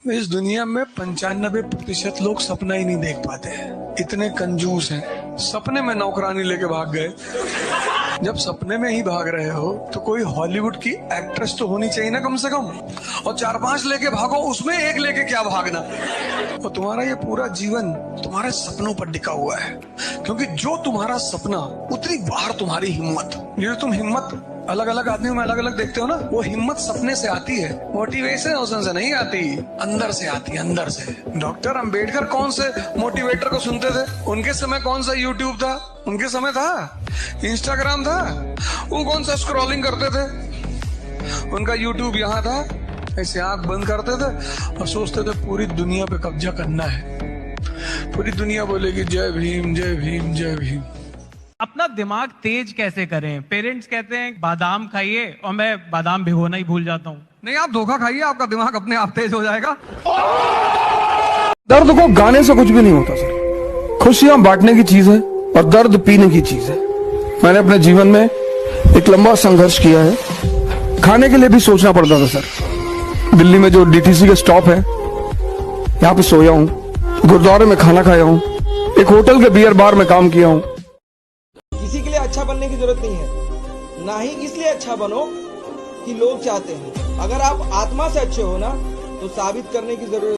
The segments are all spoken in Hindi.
इस दुनिया में 95% लोग सपना ही नहीं देख पाते हैं, इतने कंजूस हैं। सपने में नौकरानी लेके भाग गए। जब सपने में ही भाग रहे हो तो कोई हॉलीवुड की एक्ट्रेस तो होनी चाहिए ना कम से कम, और 4-5 लेके भागो, उसमें एक लेके क्या भागना। और तुम्हारा ये पूरा जीवन तुम्हारे सपनों पर टिका हुआ है, क्योंकि जो तुम्हारा सपना उतनी बाहर तुम्हारी हिम्मत। ये तुम हिम्मत अलग अलग आदमियों में अलग अलग देखते हो ना, वो हिम्मत सपने से आती है, मोटिवेशन से नहीं आती, अंदर से आती है, अंदर से। डॉक्टर अंबेडकर कौन से मोटिवेटर को सुनते थे? उनके समय कौन सा यूट्यूब था? उनके समय था इंस्टाग्राम था? वो कौन सा स्क्रॉलिंग करते थे? उनका यूट्यूब यहाँ था, ऐसे आंख बंद करते थे और सोचते थे पूरी दुनिया पे कब्जा करना है, पूरी दुनिया बोलेगी जय भीम जय भीम जय भीम। अपना दिमाग तेज कैसे करें? पेरेंट्स कहते हैं बादाम खाइए, और मैं बादाम भिगोना ही भूल जाता हूँ। नहीं, आप धोखा खाइए, आपका दिमाग अपने आप तेज हो जाएगा। दर्द को गाने से कुछ भी नहीं होता सर। खुशियां बांटने की चीज है और दर्द पीने की चीज है। मैंने अपने जीवन में एक लंबा संघर्ष किया है। खाने के लिए भी सोचना पड़ता था सर। दिल्ली में जो डीटीसी के स्टॉप है, यहाँ पे सोया हूँ, गुरुद्वारे में खाना खाया हूँ, एक होटल के बियर बार में काम किया हूँ। किसी के लिए अच्छा बनने की जरूरत नहीं है, ना ही इसलिए अच्छा बनो कि लोग चाहते हैं। अगर आप आत्मा से अच्छे हो ना, तो साबित करने की जरूरत।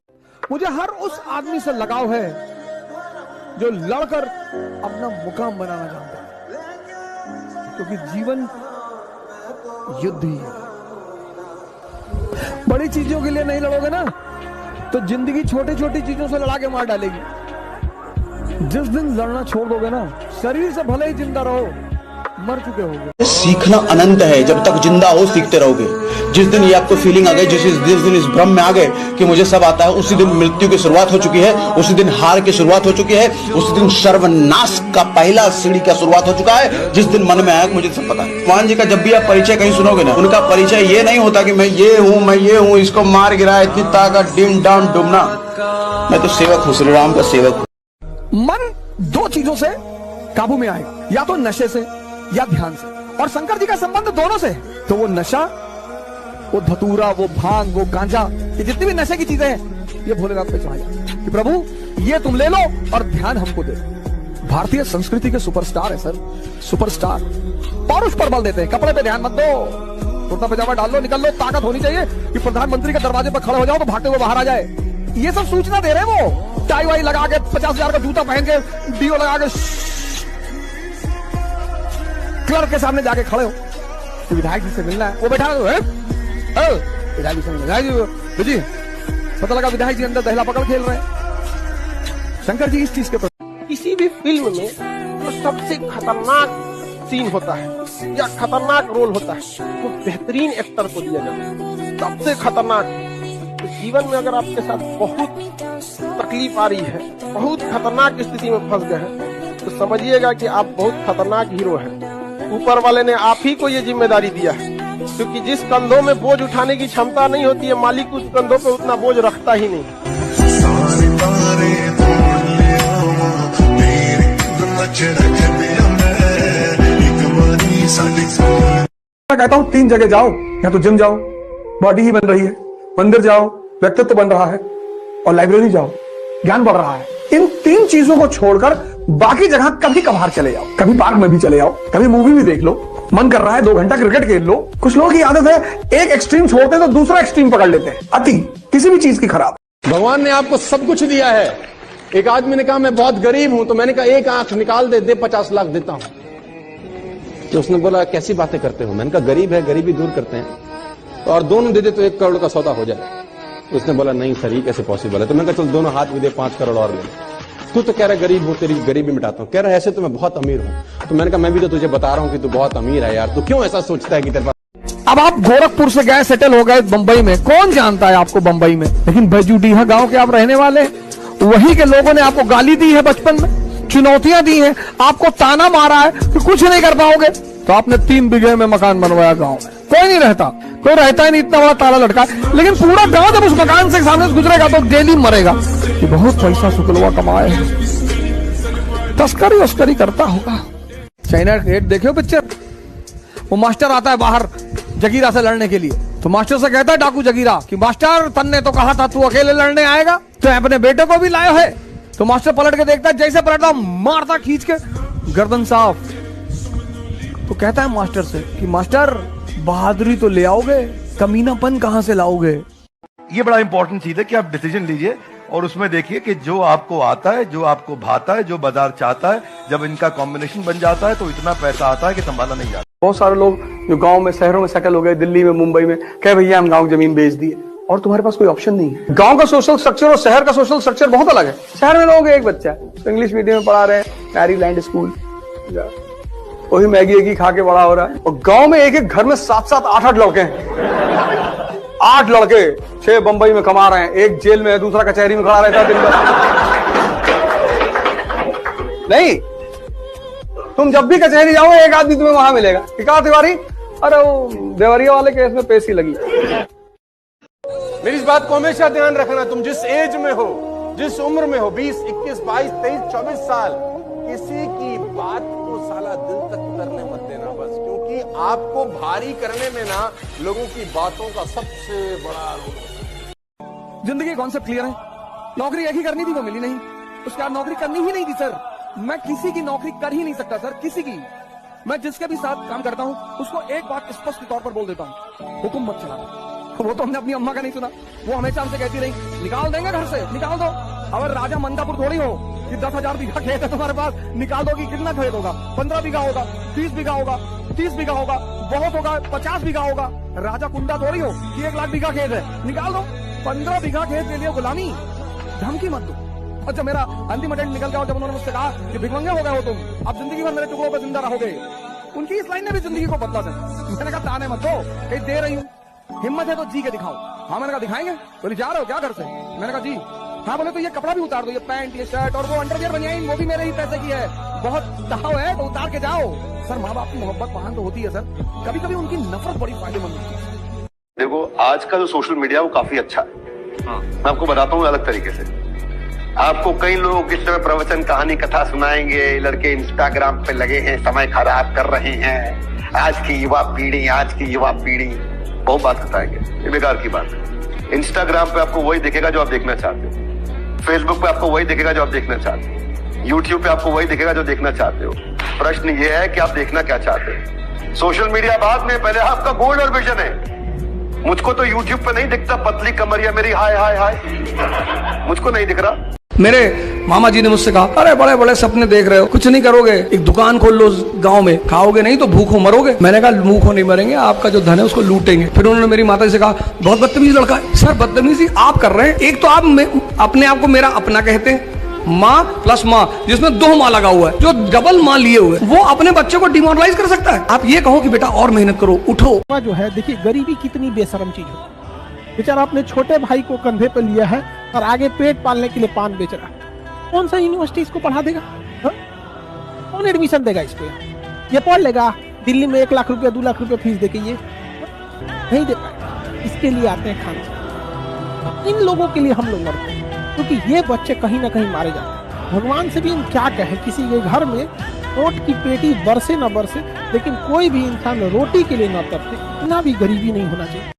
मुझे हर उस आदमी से लगाव है जो लड़कर अपना मुकाम बनाना चाहता है, क्योंकि जीवन युद्ध ही है। बड़ी चीजों के लिए नहीं लड़ोगे ना, तो जिंदगी छोटी छोटी चीजों से लड़ा के मार डालेगी। जिस दिन लड़ना छोड़ दोगे ना, शरीर से भले ही जिंदा रहो, मर चुके होगे। सीखना अनंत है, जब तक जिंदा हो सीखते रहोगे। जिस दिन ये आपको फीलिंग आ गई, जिस दिन इस भ्रम में आ गए कि मुझे सब आता है, उसी दिन मृत्यु की शुरुआत हो चुकी है, उसी दिन हार की शुरुआत हो चुकी है, उसी दिन सर्वनाश का पहला सीढ़ी का शुरुआत हो चुका है। जिस दिन मन में आया मुझे सब पता है। भगवान जी का जब भी आप परिचय कहीं सुनोगे ना, उनका परिचय ये नहीं होता कि मैं ये हूँ, इसको मार गिरा, इतनी ताकत, डिम डाम डुमना। मैं तो सेवक हूँ, श्री राम का सेवक हूँ। मन दो चीजों से काबू में आएगा, या तो नशे से या ध्यान से। और शंकर जी का संबंध दोनों से। तो वो नशा, वो धतूरा, वो भांग, वो गांजा, ये जितनी भी नशे की चीजें हैं, ये भोलेनाथ पे चढ़ाया कि प्रभु ये तुम ले लो और ध्यान हमको दे। भारतीय संस्कृति के सुपरस्टार है सर, सुपरस्टार। पौरुष पर बल देते हैं, कपड़े पे ध्यान मत दो, कुर्ता पजामा डाल लो, निकल लो। ताकत होनी चाहिए कि प्रधानमंत्री के दरवाजे पर खड़े हो जाओ तो भागते हुए बाहर आ जाए। ये सब सूचना दे रहे हैं वो। टाई वाई लगा के, 50,000 का जूता पहन के, डीओ लगा के, क्लर्क के सामने जाके खड़े हो, तो विधायक जी से मिलना है, वो बैठा है, विधायक जी, पता लगा विधायक जी अंदर दहला पकड़ खेल रहे हैं। शंकर जी इस चीज के प्रति। किसी भी फिल्म में जो सबसे खतरनाक सीन होता है या खतरनाक रोल होता है, वो बेहतरीन एक्टर को दिया जाता है, सबसे खतरनाक। तो जीवन में अगर आपके साथ बहुत तकलीफ आ रही है, बहुत खतरनाक स्थिति में फंस गए हैं, तो समझिएगा कि आप बहुत खतरनाक हीरो हैं। ऊपर वाले ने आप ही को ये जिम्मेदारी दिया है, क्योंकि जिस कंधों में बोझ उठाने की क्षमता नहीं होती है, मालिक उस कंधों पे उतना बोझ रखता ही नहीं। मैं कहता हूँ 3 जगह जाओ, या तो जिम जाओ, बॉडी ही बन रही है, मंदिर जाओ, व्यक्तित्व बन रहा है, और लाइब्रेरी जाओ, ज्ञान बढ़ रहा है। इन 3 चीजों को छोड़कर बाकी जगह कभी कभार चले जाओ, कभी पार्क में भी चले जाओ, कभी मूवी भी देख लो, मन कर रहा है 2 घंटा क्रिकेट खेल लो। कुछ लोगों की आदत है एक एक्सट्रीम छोड़ते हैं तो दूसरा एक्सट्रीम पकड़ लेते हैं। अति किसी भी चीज की खराब। भगवान ने आपको सब कुछ दिया है। एक आदमी ने कहा मैं बहुत गरीब हूं, तो मैंने कहा एक आंख निकाल दे 50 लाख देता हूं। तो उसने बोला कैसी बातें करते हो? मैंने कहा गरीब है, गरीबी दूर करते हैं, और दोनों दे दे तो 1 करोड़ का सौदा हो जाए। उसने बोला नहीं सर, ये कैसे पॉसिबल है? तो मैंने कहा चल दोनों हाथ भी दे, 5 करोड़ और ले। तू तो कह रहा है गरीब हूं, तेरी गरीबी मिटाता हूं। कह रहा है ऐसे तो मैं बहुत अमीर हूं। तो मैंने कहा मैं भी तो तुझे बता रहा हूं कि तू बहुत अमीर है यार, तू क्यों ऐसा सोचता है कि तेरे पास। अब आप गोरखपुर से गए, सेटल हो गए बंबई में, कौन जानता है आपको बंबई में? लेकिन बैजूडीहा गांव के आप रहने वाले, वही के लोगों ने आपको गाली दी है, बचपन में चुनौतियां दी हैं, आपको ताना मारा है कि कुछ नहीं कर पाओगे, तो आपने 3 बीघे में मकान बनवाया गांव में। कोई नहीं रहता, कोई रहता ही नहीं, इतना बड़ा ताला लटका। लेकिन पूरा गांव जब उस मकान से सामने से गुजरेगा तो डेली मरेगा कि बहुत पैसा शुक्लवा कमाए, तस्करी वस्करी करता होगा। चाइना गेट देखे हो पिक्चर? वो मास्टर आता है बाहर जगीरा से लड़ने के लिए, तो मास्टर से कहता है डाकू जगीरा कि मास्टर तन्ने तो कहा था तू अकेले लड़ने आएगा, तो अपने बेटे को भी लाया है। तो मास्टर पलट के देखता है, जैसे पलटता मारता खींच के गर्दन साफ। तो कहता है मास्टर से कि मास्टर बहादुरी तो ले आओगे, कमीनापन कहां से लाओगे। ये बड़ा इंपॉर्टेंट चीज है कि आप डिसीजन लीजिए और उसमें देखिए कि जो आपको आता है, जो आपको भाता है, जो बाजार चाहता है, जब इनका कॉम्बिनेशन बन जाता है तो इतना पैसा आता है कि संभाला नहीं जाता। बहुत सारे लोग जो गांव में शहरों में सेटल हो गए, दिल्ली में मुंबई में, कहे भैया हम गांव की जमीन बेच दिए और तुम्हारे पास कोई ऑप्शन नहीं है। गांव का सोशल स्ट्रक्चर और शहर का सोशल स्ट्रक्चर बहुत अलग है। शहर में लोग एक बच्चा है तो इंग्लिश मीडियम में पढ़ा रहे हैं, मैरीलैंड स्कूल, वही मैगी खा के बड़ा हो रहा है। और गांव में एक एक घर में 7-7, 8-8 लड़के हैं। 8 लड़के, 6 बंबई में कमा रहे हैं, एक जेल में है, दूसरा कचहरी में खड़ा रहता है दिन भर। नहीं, तुम जब भी कचहरी जाओ एक आदमी तुम्हें वहां मिलेगा, कहा तिवारी, अरे वो देवरिया वाले केस में पेशी लगी। मेरी इस बात को हमेशा ध्यान रखना, तुम जिस एज में हो, जिस उम्र में हो, 20, 21, 22, 23, 24 साल, किसी की बात को साला दिल तक करने मत देना बस, क्योंकि आपको भारी करने में ना लोगों की बातों का सबसे बड़ा रोल है। जिंदगी कॉन्सेप्ट क्लियर है। नौकरी एक ही करनी थी, वो मिली नहीं, उसके बाद नौकरी करनी ही नहीं थी सर। मैं किसी की नौकरी कर ही नहीं सकता सर, किसी की। मैं जिसके भी साथ काम करता हूं उसको एक बात स्पष्ट तौर पर बोल देता हूं, हुक्म मत चलाना। वो तो हमने अपनी अम्मा का नहीं सुना, वो हमेशा हमसे कहती रही निकाल देंगे घर से, निकाल दो। अगर राजा मंदापुर थोड़ी हो कि 10,000 बीघा खेत है तुम्हारे पास, निकाल दोगी। कितना खेत होगा? 15 बीघा होगा, 20 बीघा होगा, 30 बीघा होगा, बहुत होगा 50 बीघा होगा। राजा कुंडा थोड़ी हो कि 1 लाख बीघा खेत है, निकाल दो। 15 बीघा खेत के लिए गुलामी, धमकी मत दो। और जब मेरा अंतिम अटेंड निकल गया और जब उन्होंने मुझसे कहा कि भिखमंगे हो गए हो तुम, अब जिंदगी भर मेरे टुकड़ों पर जिंदा रहोगे, उनकी इस लाइन ने भी जिंदगी को बदला सर। मैंने कहा ताने मत दो, कहीं दे रही हूँ, हिम्मत है तो जी के दिखाओ। हाँ, मैंने कहा दिखाएंगे। बोले जा रहे हो क्या घर से? मैंने कहा जी। हाँ, बोले तो ये कपड़ा भी उतार दो, ये पैंट, ये शर्ट और वो अंडरवियर बनियाइन, वो भी मेरे ही पैसे की है, बहुत दाव है तो उतार के जाओ। सर माँ बाप की मोहब्बत वहां तो होती है सर, कभी कभी उनकी नफरत बड़ी फायदेमंद होती है। देखो आज का जो सोशल मीडिया वो काफी अच्छा है। मैं आपको बताता हूँ अलग तरीके से। आपको कई लोग इस समय प्रवचन, कहानी, कथा सुनाएंगे, लड़के इंस्टाग्राम पे लगे हैं, समय खराब कर रहे हैं, आज की युवा पीढ़ी बहुत बात बताएंगे, ये बेकार की बात है। इंस्टाग्राम पे आपको वही दिखेगा जो आप देखना चाहते हो, फेसबुक पे आपको वही दिखेगा जो आप देखना चाहते हो, यूट्यूब पे आपको वही दिखेगा जो देखना चाहते हो। प्रश्न ये है कि आप देखना क्या चाहते हो। सोशल मीडिया बाद में, पहले आपका गोल और विजन है। मुझको तो यूट्यूब पे नहीं दिखता पतली कमरिया मेरी, हाय हाय हाय, मुझको नहीं दिख रहा। मेरे मामा जी ने मुझसे कहा, अरे बड़े बड़े सपने देख रहे हो, कुछ नहीं करोगे, एक दुकान खोल लो गांव में, खाओगे नहीं तो भूखों मरोगे। मैंने कहा भूखों नहीं मरेंगे, आपका जो धन है उसको लूटेंगे। फिर उन्होंने मेरी माता जी से कहा, बहुत बदतमीज लड़का है। सर बदतमीजी आप कर रहे हैं, एक तो आप अपने आप को मेरा अपना कहते हैं, माँ प्लस माँ जिसमें 2 माँ लगा हुआ है, जो डबल माँ लिए हुए, वो अपने बच्चे को डिमोरलाइज कर सकता है। आप ये कहो कि बेटा और मेहनत करो, उठो। जो है देखिए, गरीबी कितनी बेशरम चीज है। बेचारा अपने छोटे भाई को कंधे पर लिया है और आगे पेट पालने के लिए पान बेच रहा है। कौन सा यूनिवर्सिटी इसको पढ़ा देगा? कौन एडमिशन देगा इसको? ये पढ़ लेगा दिल्ली में 1 लाख रुपया 2 लाख रुपया फीस देके, ये नहीं दे पाएगा। इसके लिए आते हैं खान। इन लोगों के लिए हम लोग लड़ते हैं क्योंकि ये बच्चे कहीं ना कहीं मारे जाते हैं। भगवान से भी हम क्या कहें, किसी के घर में रोट की पेटी बरसे न बरसे, लेकिन कोई भी इंसान रोटी के लिए न तरसे, इतना भी गरीबी नहीं होना चाहिए।